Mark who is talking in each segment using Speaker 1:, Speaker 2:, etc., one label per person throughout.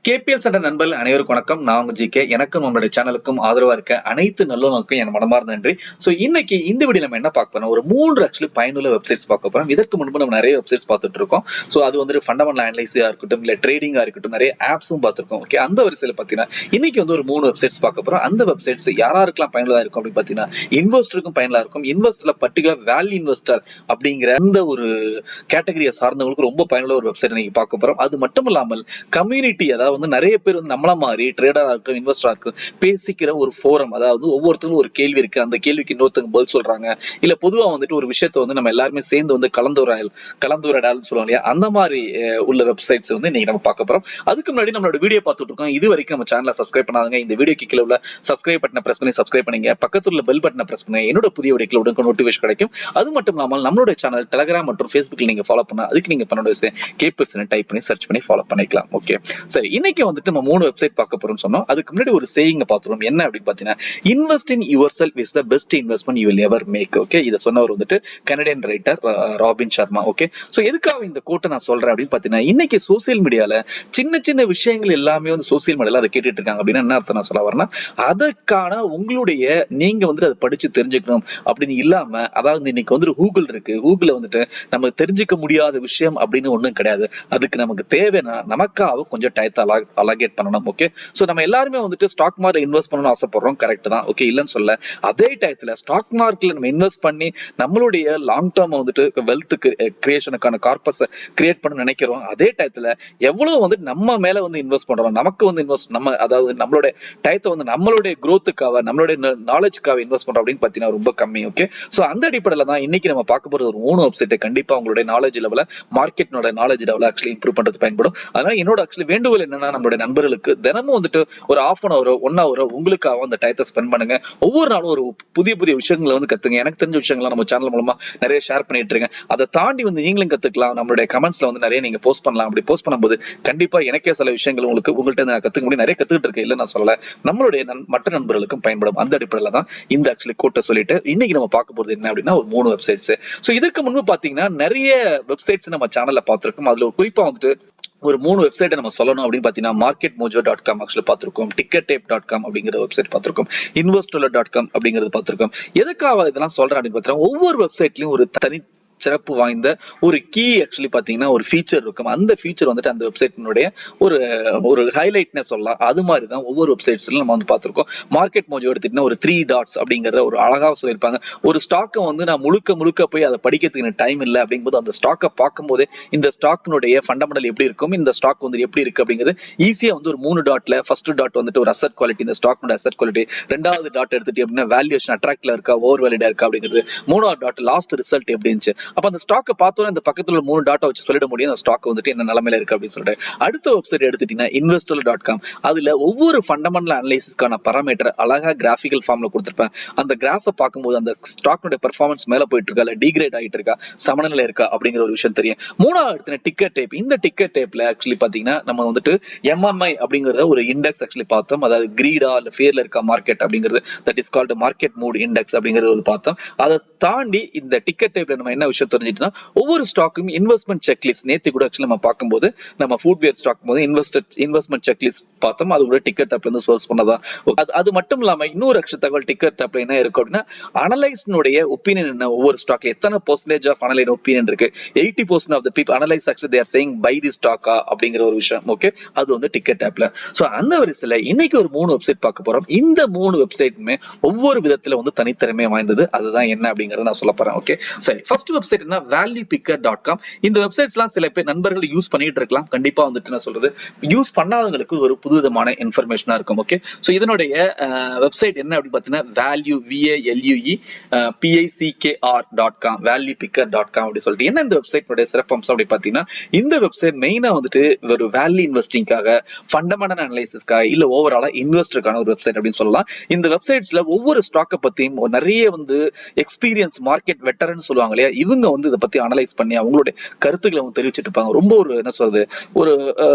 Speaker 1: KPL சட்ட நண்பர்கள் அனைவருக்கும் வணக்கம். நான் உங்க ஜிகே. எனக்கும் நம்மளுடைய சேனலுக்கும் ஆதரவா இருக்க அனைத்து நல்லுணர்வுக்கும் என் மனமார்ந்த நன்றி. சோ இன்னைக்கு இந்த வீடியோ நம்ம என்ன பார்க்க போறோம், ஒரு 3 ஆக்சுவலி பயனுள்ள வெப்சைட்ஸ் பார்க்க போறோம். இதற்கு முன்பு நம்ம நிறைய வெப்சைட்ஸ் பார்த்துட்டு இருக்கோம். சோ அது வந்து ஃபண்டமெண்டல் அனலைஸா இருக்கட்டும், இல்ல ட்ரேடிங்கா இருக்கட்டும், நிறைய ஆப்ஸும் பார்த்திருக்கோம். ஓகே, அந்த வரிசையில பாத்தீங்கன்னா இன்னைக்கு வந்து ஒரு 3 வெப்சைட்ஸ் பார்க்க போறோம். அந்த வெப்சைட்ஸ் யாராருக்கெல்லாம் பயனுள்ளதா இருக்கும் அப்படின்னு பாத்தீங்கன்னா, இன்வெஸ்டருக்கும் பயனுள்ளதா இருக்கும். இன்வெஸ்டர்ல பர்டிகுலர் வேல்யூ இன்வெஸ்டர் அப்படிங்கிற அந்த ஒரு கேட்டகரியை சார்ந்தவங்களுக்கு ரொம்ப பயனுள்ள ஒரு வெப்சைட் நீங்க பார்க்க போறோம். அது மட்டும் இல்லாமல் கம்யூனிட்டி, அதாவது வந்து நிறைய பேர் வந்து நம்மள மாதிரி ட்ரேடரா இருக்கும், இன்வெஸ்டரா இருக்கும், பேசிக்கிற ஒரு ஃபோரம். அதாவது ஒவ்வொருத்தருக்கும் ஒரு கேள்வி இருக்கு, அந்த கேள்விக்கு இன்னொருத்தங்க பதில் சொல்றாங்க. இல்ல பொதுவா வந்துட்டு ஒரு விஷயத்தை வந்து நம்ம எல்லாருமே சேர்ந்து வந்து கலந்துரையாடல் சொல்லுவாங்க இல்லையா, அந்த மாதிரி உள்ள வெப்சைட்ஸ் வந்து இன்னைக்கு நம்ம பார்க்க போறோம். அதுக்கு முன்னாடி நம்மளோட வீடியோ பார்த்துட்டு இருக்கோம். இது வரைக்கும் நம்ம சேனலை சப்ஸ்கிரைப் பண்ணாதவங்க இந்த வீடியோக்கு கீழே உள்ள சப்ஸ்கிரைப் பட்டனை பிரஸ் பண்ணி சப்ஸ்கிரைப் பண்ணீங்க. பக்கத்துல உள்ள பெல் பட்டனை பிரஸ் பண்ணி என்னோட புதிய வீடியோக்கள் உடனே நோட்டிபிகேஷன் கிடைக்கும். அது மட்டும் இல்லாமல் நம்மளுடைய சேனல் டெலிகிராம் மற்றும் ஃபேஸ்புக்ல நீங்க ஃபாலோ பண்ணா அதுக்கு நீங்க பண்ண விஷயம் கேபிஎல் டைப் பண்ணி சர்ச் பண்ணி ஃபாலோ பண்ணிக்கலாம். ஓகே, சரி, இன்னைக்கு வந்துட்டு நம்ம 3 வெப்சைட் பார்க்க போறோம்னு சொன்னோம். அதுக்கு முன்னாடி ஒரு சேயிங் பார்த்துறோம். என்ன அப்படின்னு பாத்தீங்கன்னா, invest in your self is the best investment you will ever make. Okay, இதை சொன்னவர் வந்துட்டு Canadian writer Robin Sharma. Okay, so எதுக்காக இந்த கோட்டை நான் சொல்றேன் அப்படின்னு பாத்தீங்கன்னா, இன்னைக்கு சோசியல் மீடியால சின்ன சின்ன விஷயங்கள் எல்லாமே வந்து சோசியல் மீடியால அதை கேட்டுட்டு இருக்காங்க. அப்படின்னு என்ன அர்த்தம் நான் சொல்ல வரேன்னா, அதற்கான உங்களுடைய நீங்க வந்துட்டு அதை படிச்சு தெரிஞ்சுக்கணும் அப்படின்னு இல்லாம, அதாவது இன்னைக்கு வந்து கூகுள் இருக்கு, கூகுள்ல வந்துட்டு நம்ம தெரிஞ்சுக்க முடியாத விஷயம் அப்படின்னு ஒண்ணும் கிடையாது. அதுக்கு நமக்கு தேவைன்னா நமக்காக கொஞ்சம் டயத்தை அலகேட் பண்ணணும். ஓகே, சோ நம்ம எல்லாருமே வந்துட்டு ஸ்டாக் மார்க்கெட் இன்வெஸ்ட் பண்ணணும்னு ஆசைப்படுறோம், கரெக்ட் தான். ஓகே, இல்லன்னு சொல்ல, அதே டயத்துல ஸ்டாக் மார்க்கெட்ல நம்ம இன்வெஸ்ட் பண்ணி நம்மளுடைய லாங் டேர்ம் வந்துட்டு வெல்த் கிரியேஷனுக்கான கார்பஸ் கிரியேட் பண்ண நினைக்கிறோம். அதே டயத்துல எவ்வளவு வந்து நம்ம மேல வந்து இன்வெஸ்ட் பண்றோம், நமக்கு வந்து இன்வெஸ்ட் நம்ம, அதாவது நம்மளுடைய டயத்தை வந்து நம்மளுடைய growthக்காக நம்மளுடைய நாலேஜ்க்காக இன்வெஸ்ட் பண்றோம் அப்படின்னு பாத்தீங்கன்னா ரொம்ப கம்மி. ஓகே, சோ அந்த அடிப்படையில தான் இன்னைக்கு நம்ம பார்க்க போறது ஒரு 3 வெப்சைட். கண்டிப்பா உங்களுடைய நாலேஜ் லெவல, மார்க்கெட்டோட நாலேஜ் லெவல ஆக்சுவலி இம்ப்ரூவ் பண்றது பயன்படும். அதனால என்னோட ஆக்சுவலி வேண்டுகோள் என்னன்னா, நம்மளுடைய நண்பர்களுக்கு தினமும் வந்துட்டு ஒரு ½ அன் ஹவரோ 1 ஹவரோ உங்களுக்காக அந்த டயத்தை ஸ்பெண்ட் பண்ணுங்க. ஒவ்வொரு நாளும் ஒரு புதிய புதிய விஷயங்களை வந்து கத்துங்க. எனக்கு தெரிஞ்ச விஷயங்களை நம்ம சேனல் மூலமா நிறைய ஷேர் பண்ணிட்டு இருக்கேன். அதை தாண்டி வந்து நீங்களும் கத்துக்கலாம். நம்மளுடைய கமெண்ட்ஸ்ல வந்து நிறைய நீங்க போஸ்ட் பண்ணலாம். அப்படி போஸ்ட் பண்ணும்போது கண்டிப்பா எனக்கே சில விஷயங்கள் உங்கள்கிட்ட நான் கத்துக்க முடியும், நிறைய கத்துக்கிட்டு இருக்கேன், இல்ல நான் சொல்லல, நம்மளுடைய மற்ற நண்பர்களுக்கும் பயன்படும். அந்த அடிப்படையில தான் இந்த ஆக்சுவலி கோட்டை சொல்லிட்டு இன்னைக்கு நம்ம பார்க்க போறது என்ன அப்படின்னா, ஒரு 3 வெப்சைட்ஸ். சோ இதுக்கு முன்பு பாத்தீங்கன்னா நிறைய வெப்சைட்ஸ் நம்ம சேனல்ல பார்த்திருக்கோம். அதுல குறிப்பா வந்துட்டு ஒரு 3 வெப்சைட்டை நம்ம சொல்லணும் அப்படின்னு பாத்தீங்கன்னா, marketmojo.com ஆக்சுவலி பார்த்திருக்கோம், tickertape.com அப்படிங்கிற வெப்சைட் பார்த்திருக்கோம், investoler.com அப்படிங்கிறது பார்த்திருக்கோம். எதுக்காக இதெல்லாம் சொல்றேன் அப்படின்னு பாத்தீங்கன்னா, ஒவ்வொரு வெப்சைட்லயும் ஒரு தனி சிறப்பு வாய்ந்த ஒரு கீ ஆக்சுவலி பாத்தீங்கன்னா ஒரு ஃபீச்சர் இருக்கும். அந்த ஃபீச்சர் வந்துட்டு அந்த வெப்சைட்டினுடைய ஒரு ஒரு ஹைலைட்னே சொல்லலாம். அது மாதிரி தான் ஒவ்வொரு வெப்சைட்ஸ்ல நம்ம வந்து பார்த்திருக்கோம். மார்க்கெட் மோஜோ எடுத்துக்கிட்டா ஒரு 3 டாட்ஸ் அப்படிங்கிற ஒரு அழகா சொல்லியிருப்பாங்க. ஒரு ஸ்டாக்கை வந்து நான் முழுக்க போய் அதை படிக்கிறதுக்கு எனக்கு டைம் இல்லை அப்படிங்கும்போது அந்த ஸ்டாக்கை பார்க்கும்போது இந்த ஸ்டாக்கினுடைய ஃபண்டமெண்டல் எப்படி இருக்கும், இந்த ஸ்டாக் வந்து எப்படி இருக்கு அப்படிங்கிறது ஈஸியா வந்து ஒரு 3 டாட்ல ஃபர்ஸ்ட் டாட் வந்துட்டு ஒரு அசெட் குவாலிட்டி, இந்த ஸ்டாக் அசெட் குவாலிட்டி. ரெண்டாவது டாட் எடுத்துட்டு அப்படின்னா வேல்யூஷன் அட்ராக்ட்ல இருக்கா, ஓவர் வேலிடா இருக்கா அப்படிங்கிறது. மூணாவது டாட் லாஸ்ட் ரிசல்ட் எப்படி இருந்துச்சு. அப்ப அந்த ஸ்டாக்கை பார்த்தோன்னே அந்த பக்கத்துல 3 டாட்டா வச்சு சொல்லிட முடியும் அந்த ஸ்டாக் வந்துட்டு என்ன நிலைமையில இருக்கு அப்படின்னு சொல்லிட்டு. அடுத்த வெப்சைட் எடுத்துட்டீங்கன்னா investor.com. அதுல ஒவ்வொரு ஃபண்டமெண்டல் அனலைசிஸ்க்கான பராமீட்டர் அழகா கிராஃபிக்கல் ஃபார்ம்ல கொடுத்திருப்பேன். அந்த கிராஃபை பார்க்கும்போது அந்த ஸ்டாக்னுடைய பெர்ஃபார்மன்ஸ் மேல போயிட்டு இருக்கா, இல்ல டிகிரேட் ஆகிட்டு இருக்கா, சமநிலை இருக்கா அப்படிங்கிற ஒரு விஷயம் தெரியும். மூணாவது எடுத்துன டிக்கர் டேப். இந்த டிக்கர் டேப்ல ஆக்சுவலி பாத்தீங்கன்னா நம்ம வந்துட்டு எம்எம்ஐ அப்படிங்கறத ஒரு இண்டெக்ஸ் ஆக்சுவலி பார்த்தோம். அதாவது கிரீடா இல்ல ஃபேர்ல இருக்கா மார்க்கெட் அப்படிங்கிறது, that is called market mood index அப்படிங்கிறது பார்த்தோம். அதை தாண்டி இந்த டிக்கர் டேப்ல நம்ம என்ன விஷயம் தெரிஞ்சுட்டு ஒவ்வொரு ஸ்டாக்கும் இன்வெஸ்ட்மெண்ட் செக்லிஸ்ட். நேத்து கூட ஆக்சுவலி நம்ம பார்க்கும்போது நம்ம ஃபுட்வேர் ஸ்டாக் போது இன்வெஸ்ட்மெண்ட் செக்லிஸ்ட் பார்த்தோம். அது கூட டிக்கெட் டேப்ல இருந்து சோர்ஸ் பண்ணதா. அது மட்டும் இல்லாம இன்னொரு அக்ஷய தகவல் டிக்கெட் டேப்ல என்ன இருக்கு அப்படின்னா, அனலைஸ்னுடைய ஒப்பீனியன் என்ன, ஒவ்வொரு ஸ்டாக்ல எத்தனை பெர்சன்டேஜ் ஆஃப் அனலைன் ஒப்பீனியன் இருக்கு. 80% of the people analyse actually they are saying by the ஸ்டாக்கா அப்படிங்கிற ஒரு விஷயம். ஓகே, அது வந்து டிக்கெட் டேப்ல. சோ அந்த வரிசையில இன்னைக்கு ஒரு 3 வெப்சைட் பார்க்க போறோம். இந்த 3 வெப்சைட்டுமே ஒவ்வொரு விதத்துல வந்து தனித்திறமை வாய்ந்தது. அதுதான் என்ன அப்படிங்கறத நான் சொல்ல போறேன். ஓகே, சரி, ஃபர்ஸ்ட் வெப்சைட் என்ன, valuepicker.com. இந்த வெப்சைட்ஸ்லாம் சில பேர் நண்பர்கள் யூஸ் பண்ணிட்டு இருக்கலாம். கண்டிப்பா வந்துட்டு நான் சொல்றது யூஸ் பண்ணாதவங்களுக்கு ஒரு புதுவிதமான இன்ஃபர்மேஷனா இருக்கும். ஓகே, சோ இதனுடைய வெப்சைட் என்ன அப்படின்னு பாத்தீங்கன்னா, valuepicker.com, valuepicker.com அப்படி சொல்லிட்டு. என்ன இந்த வெப்சைட்டோட சிறப்பம்சம் அப்படி பாத்தீங்கன்னா, இந்த வெப்சைட் மெயினா வந்துட்டு ஒரு வேல்யூ இன்வெஸ்டிங்காக, ஃபண்டமெண்டல் அனலைசிஸ்க்காக, இல்ல ஓவராலா இன்வெஸ்டருக்கான ஒரு வெப்சைட் அப்படின்னு சொல்லலாம். இந்த வெப்சைட்ஸ்ல ஒவ்வொரு ஸ்டாக்கை பத்தியும் நிறைய வந்து எக்ஸ்பீரியன்ஸ் மார்க்கெட் வெட்டரன் சொல்லுவாங்க இல்லையா, இவங்க அவங்க வந்து இதை பத்தி அனலைஸ் பண்ணி அவங்களுடைய கருத்துக்களை வந்து தெரிவிச்சிட்டு இருப்பாங்க. ரொம்ப ஒரு என்ன சொல்றது, ஒரு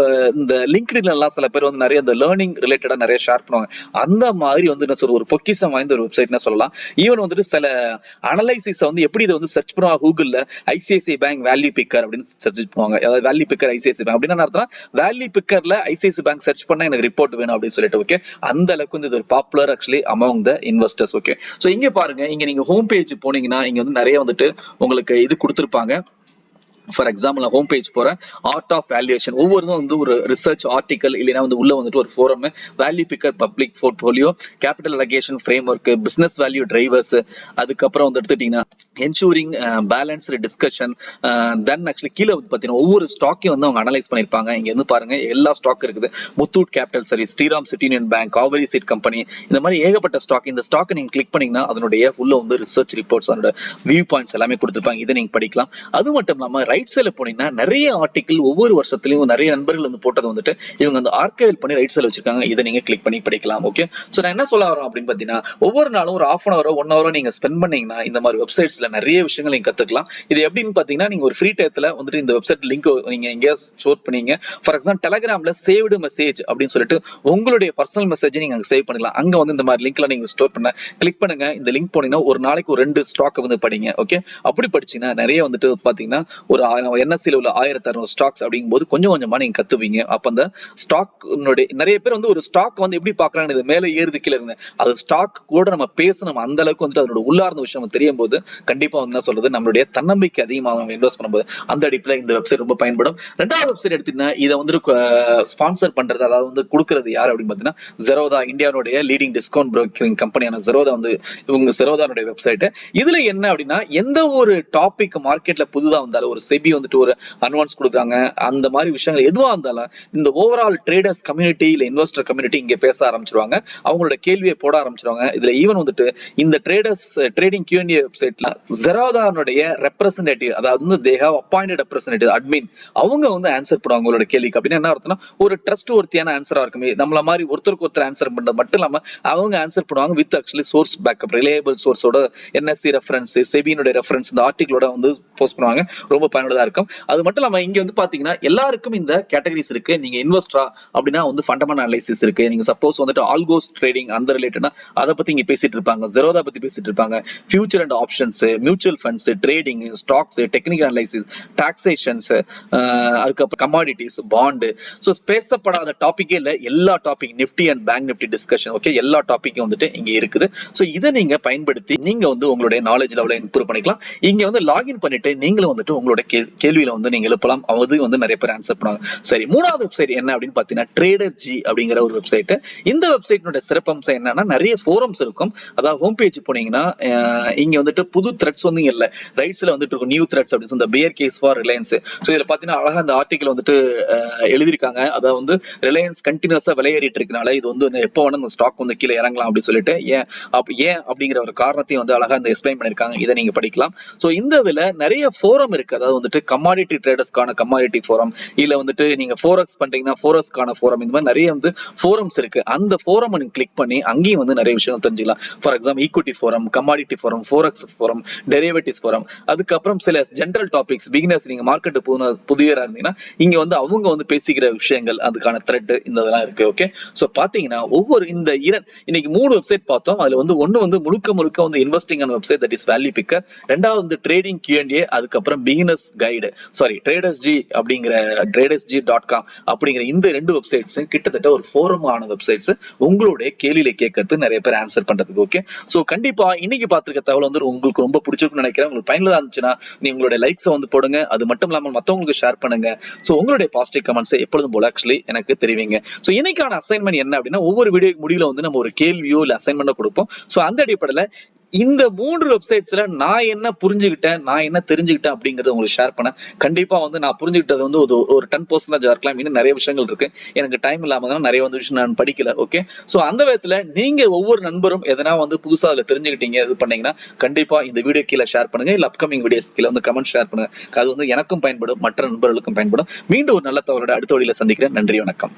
Speaker 1: இந்த லிங்க்டின்ல எல்லாம் சில பேர் வந்து நிறைய இந்த லேர்னிங் ரிலேட்டடா நிறைய ஷேர் பண்ணுவாங்க. அந்த மாதிரி வந்து என்ன சொல்றது, ஒரு பொக்கிஷம் வாய்ந்த ஒரு வெப்சைட்னு சொல்லலாம். ஈவன் வந்துட்டு சில அனலைசிஸ் வந்து எப்படி இதை வந்து சர்ச் பண்ணுவாங்க கூகுள்ல, ஐசிஐசிஐ பேங்க் வேல்யூ பிக்கர் அப்படின்னு சர்ச் பண்ணுவாங்க. அதாவது வேல்யூ பிக்கர் ஐசிஐசிஐ பேங்க் அப்படின்னா அர்த்தம், வேல்யூ பிக்கர்ல ஐசிஐசிஐ பேங்க் சர்ச் பண்ணா எனக்கு ரிப்போர்ட் வேணும் அப்படின்னு சொல்லிட்டு. ஓகே, அந்த அளவுக்கு வந்து இது ஒரு பாப்புலர் ஆக்சுவலி அமௌங் த இன்வெஸ்டர்ஸ். ஓகே, சோ இங்க பாருங்க, இங்க நீங்க ஹோம் பேஜ் போனீங்கன்னா இங்க வந்து நிறைய வந்துட்டு உங்களுக்கு இது கொடுத்திருப்பாங்க. ஃபார் எக்ஸாம்பிள் நான் ஹோம் பேஜ் போறேன், ஆர்ட் ஆஃப் வேல்யூவேஷன், ஒவ்வொருதும் வந்து ஒரு ரிசர்ச் ஆர்டிகல் இல்லைன்னா வந்து உள்ள வந்துட்டு ஒரு forum, value bigger public portfolio, capital allocation frame work, business value drivers, அதுக்கப்புறம் வந்து எடுத்துட்டீங்கன்னா என்ஷூரிங் பேலன்ஸ்டு டிஸ்கஷன். தென் ஆக்சுவலி கீழே வந்து பார்த்தீங்கன்னா ஒவ்வொரு ஸ்டாக்கையும் வந்து அவங்க அனலைஸ் பண்ணியிருப்பாங்க. இங்க வந்து பாருங்க எல்லா ஸ்டாக் இருக்குது, Muthoot capital service, Shriram city union bank, Kaveri seed company, இந்த மாதிரி ஏகப்பட்ட ஸ்டாக். இந்த ஸ்டாக்கை நீங்க கிளிக் பண்ணீங்கன்னா அதனுடைய ஃபுல்ல வந்து ரிசர்ச் ரிப்போர்ட்ஸ், அதோட வியூ பாயிண்ட்ஸ் எல்லாமே கொடுத்துருப்பாங்க. இதை நீங்க படிக்கலாம். அது மட்டும் இல்லாம ரைட் சைட்ல போனீங்கன்னா நிறைய ஆர்டிகல் ஒவ்வொரு வருஷத்துலயும் நிறைய நண்பர்கள் வந்து போட்டது வந்துட்டு இவங்க அந்த ஆர்கைவ் பண்ணி ரைட் சைட்ல வச்சிருக்காங்க. இதை நீங்க கிளிக் பண்ணி படிக்கலாம். ஓகே, சோ நான் என்ன சொல்ல வரேன் அப்படின்னு பாத்தீங்கன்னா, ஒவ்வொரு நாளும் ஒரு ஹாஃப் அன் ஹவரோ 1 ஹவரோ நீங்க ஸ்பெண்ட் பண்ணீங்கன்னா இந்த மாதிரி வெப்சைட்ஸ்ல நிறைய விஷயங்கள் நீங்க கத்துக்கலாம். இது எப்படின்னு பாத்தீங்கன்னா, நீங்க ஒரு ஃப்ரீ டயத்துல வந்துட்டு இந்த வெப்சைட் லிங்க் நீங்க எங்கேயா ஸ்டோர் பண்ணீங்க. ஃபார் எக்ஸாம்பிள் டெலிகிராம்ல சேவ்டு மெசேஜ் அப்படின்னு சொல்லிட்டு உங்களுடைய பர்சனல் மெசேஜ் நீங்க அங்க சேவ் பண்ணிக்கலாம். அங்க வந்து இந்த மாதிரி லிங்க்ல நீங்க ஸ்டோர் பண்ண கிளிக் பண்ணுங்க. இந்த லிங்க் போனீங்கன்னா ஒரு நாளைக்கு ஒரு 2 ஸ்டாக் வந்து படிங்க. ஓகே, அப்படி படிச்சீங்கன்னா நிறைய வந்துட்டு பாத்தீங்கன்னா ஒரு என்எஸ்சில உள்ள 1600 ஸ்டாக்ஸ் அப்படிங்கும்போது கொஞ்சம் கொஞ்சமா நீங்க கத்துவீங்க. அப்ப அந்த ஸ்டாக் நிறைய பேர் வந்து ஒரு ஸ்டாக் வந்து எப்படி பாக்குறாங்க, இது மேல ஏறுது கீழ இருந்து, அது ஸ்டாக் கூட நம்ம பேசணும். அந்த அளவுக்கு வந்துட்டு அதோட உள்ளார்ந்த விஷயம் தெரியும் போது கண்டிப்பா வந்து என்ன சொல்றது, நம்மளுடைய தன்னம்பிக்கை அதிகமாக இன்வெஸ்ட் பண்ணும்போது அந்த அடிப்படையில் இந்த வெப்சைட் ரொம்ப பயன்படும். ரெண்டாவது வெப்சைட் எடுத்தீங்கன்னா இதை வந்து ஸ்பான்சர் பண்றது, அதாவது வந்து கொடுக்கறது யார் அப்படின்னு பாத்தீங்கன்னா ஜெரோதா, இந்தியாவுடைய லீடிங் டிஸ்கவுண்ட் புரோக்கரிங் கம்பெனியான ஜெரோதா வந்து இவங்க ஜெரோதானுடைய வெப்சைட். இதுல என்ன அப்படின்னா, எந்த ஒரு டாபிக் மார்க்கெட்ல புதுதா வந்தாலும் ஒரு செபி வந்துட்டு ஒரு அட்வான்ஸ் கொடுக்குறாங்க, அந்த மாதிரி விஷயங்கள் எதுவா இருந்தாலும் இந்த ஓவரால் ட்ரேடர்ஸ் கம்யூனிட்டி இல்ல இன்வெஸ்டர் கம்யூனிட்டி இங்க பேச ஆரம்பிச்சிருவாங்க. அவங்களோட கேள்வியை போட ஆரம்பிச்சிருவாங்க. இதுல ஈவன் வந்துட்டு இந்த ட்ரேடர்ஸ் ட்ரேடிங் Q&A வெப்சைட்ல ஜெரோதானுடைய ரெப்ரசன்டேட்டிவ், அதாவது வந்து they have appointed representative admin, அவங்க வந்து ஆன்சர் பண்ணுவாங்க உங்களோட கேள்விக்கு. அப்படின்னு என்ன அர்த்தம்னா, ஒரு ட்ரஸ்ட் ஒர்த்தியான ஆன்சரா இருக்குமே, நம்மள மாதிரி ஒருத்தருக்கு ஒருத்தர் ஆன்சர் பண்றது மட்டும் இல்லாம அவங்க ஆன்சர் பண்ணுவாங்க with actually source backup, reliable சோர்ஸோட என்எஸ்சி ரெஃபரன்ஸ், செபியினுடைய ரெஃபரன்ஸ், இந்த ஆர்டிகளோட வந்து போஸ்ட் பண்ணுவாங்க. ரொம்ப பயனுள்ளதா இருக்கும். அது மட்டும் இல்லாம இங்க வந்து பாத்தீங்கன்னா எல்லாருக்கும் இந்த கேட்டகரிஸ் இருக்கு. நீங்க இன்வெஸ்டரா அப்படின்னா வந்து ஃபண்டமெண்டல் அனலைசிஸ் இருக்கு. நீங்க சப்போஸ் வந்துட்டு ஆல்கோஸ் ட்ரேடிங் அந்த ரிலேட்டடா அதை பத்தி இங்க பேசிட்டு இருப்பாங்க. ஜெரோதா பத்தி பேசிட்டு இருப்பாங்க. Future and options, mutual funds, trading, stocks, technical analysis, taxations, அதுக்கப்புறம் கமாடிட்டிஸ், பாண்டு. சோ பேசப்படாத டாபிக்கே இல்ல, எல்லா topic, Nifty and bank Nifty discussion, okay, எல்லா டாபிக்கும் வந்துட்டு இங்க இருக்குது. சோ இதை நீங்க பயன்படுத்தி நீங்க வந்து உங்களுடைய நாலேஜ் லெவலை இம்ப்ரூவ் பண்ணிக்கலாம். இங்க வந்து லாகின் பண்ணிட்டு நீங்களும் வந்துட்டு உங்களோட கேள்வியில வந்து நீங்க எழுப்பலாம். அது வந்து நிறைய பேர் ஆன்சர் பண்ணுவாங்க. சரி, மூணாவது வெப்சைட் என்ன அப்படின்னு பாத்தீங்கன்னா ட்ரேடர் ஜி அப்படிங்கிற ஒரு வெப்சைட். இந்த வெப்சைட்டோட சிறப்பம்சம் என்னன்னா, நிறைய ஃபோரம்ஸ் இருக்கும். அதாவது ஹோம் பேஜ் போனீங்கன்னா இங்க வந்துட்டு புது த்ரெட்ஸ் வந்து இல்ல, ரைட்ஸ்ல வந்துட்டு இருக்கும் நியூ த்ரெட்ஸ் அப்படின்னு சொல்லி bear case for Reliance. So இதுல பாத்தீங்கன்னா அழகா அந்த ஆர்டிகல் வந்துட்டு எழுதிருக்காங்க. அதாவது வந்து ரிலையன்ஸ் கண்டினியூஸா விலையேறிட்டு இருக்கனால இது வந்து எப்போ வேணும் இந்த ஸ்டாக் வந்து கீழே இறங்கலாம் அப்படின்னு சொல்லிட்டு ஏன் அப்படிங்கிற ஒரு காரணத்தையும் வந்து அழகா இந்த எக்ஸ்பிளைன் பண்ணிருக்காங்க. இதை நீங்க படிக்கலாம். சோ இந்த இதுல நிறைய ஃபோரம் இருக்கு. அதாவது வந்துட்டு கமாடிட்டி ட்ரேடர்ஸ்க்கான கமாடிட்டி ஃபோரம், இல்ல வந்துட்டு நீங்க ஃபோரெக்ஸ் பண்றீங்கன்னா ஃபோரெக்ஸ்க்கான ஃபோரம், இந்த மாதிரி நிறைய வந்து ஃபோரம்ஸ் இருக்கு. அந்த ஃபோரம் நீங்க கிளிக் பண்ணி அங்கேயும் வந்து நிறைய விஷயம் தெரிஞ்சுக்கலாம். For example equity forum, commodity forum, forex forum, derivatives forum, அதுக்கப்புறம் சில ஜெனரல் டாபிக்ஸ், பிகினர்ஸ், நீங்க மார்க்கெட் புதியரா இருந்தீங்கன்னா இங்க வந்து அவங்க வந்து பேசிக்கிற விஷயங்கள், அதுக்கான த்ரெட் இந்த இதெல்லாம் இருக்கு. ஓகே, சோ பாத்தீங்கன்னா ஒவ்வொரு இந்த இன்னைக்கு 3 வெப்சைட் பார்த்தோம். அதுல வந்து ஒன்னு வந்து முழுக்க வந்து இன்வெஸ்டிங் ஆன website, that is value bigger. ரெண்டாவது வந்து ட்ரேடிங் Q&A, அதுக்கப்புறம் beginners guide, sorry traders G அப்படிங்கிற tradersg.com அப்படிங்கிற இந்த 2 வெப்சைட்ஸ் கிட்டத்தட்ட ஒரு ஃபோரமான வெப்சைட்ஸ் உங்களுடைய கேள்வியில கேட்கறது நிறைய பேர் ஆன்சர் பண்றதுக்கு. ஓகே, சோ கண்டிப்பா இன்னைக்கு பார்த்திருக்க தகவல் வந்து உங்களுக்கு ரொம்ப பிடிச்சிருக்கும்னு நினைக்கிறேன். உங்களுக்கு பயனுள்ளதா இருந்துச்சுன்னா நீங்க உங்களுடைய லைக்ஸை வந்து போடுங்க. அது மட்டும் இல்லாம மத்தவங்களுக்கு ஷேர் பண்ணுங்க. சோ உங்களுடைய பாசிட்டிவ் கமெண்ட்ஸ் எப்பொழுதும் போல ஆக்சுவலி எனக்கு தெரிவிங்க. சோ இன்னைக்கான அசைன்மெண்ட் என்ன அப்படின்னா, ஒவ்வொரு வீடியோக்கு முடிவுல வந்து நம்ம ஒரு கேள்வியோ இல்ல அசைன்மெண்டோ கொடுப்போம். சோ அந்த அடிப்படையில இந்த 3 வெப்சைட்ஸ்ல நான் என்ன புரிஞ்சுக்கிட்டேன், நான் என்ன தெரிஞ்சுக்கிட்டேன் அப்படிங்கறத உங்களுக்கு ஷேர் பண்ண. கண்டிப்பா வந்து நான் புரிஞ்சுக்கிட்டது வந்து ஒரு 10% இருக்கலாம். இன்னும் நிறைய விஷயங்கள் இருக்கு. எனக்கு டைம் இல்லாம தான் நிறைய வந்து விஷயம் நான் படிக்கல. ஓகே, சோ அந்த விதத்துல நீங்க ஒவ்வொரு நண்பரும் எதனா வந்து புதுசா அதுல தெரிஞ்சுக்கிட்டீங்க இது பண்ணீங்கன்னா கண்டிப்பா இந்த வீடியோ கீழே ஷேர் பண்ணுங்க. இல்ல அப்கமிங் வீடியோஸ் கீழே வந்து கமெண்ட் ஷேர் பண்ணுங்க. அது வந்து எனக்கும் பயன்படும், மற்ற நண்பர்களுக்கும் பயன்படும். மீண்டும் ஒரு நல்ல தகவலோட அடுத்த வீடியோல சந்திக்கிறேன். நன்றி, வணக்கம்.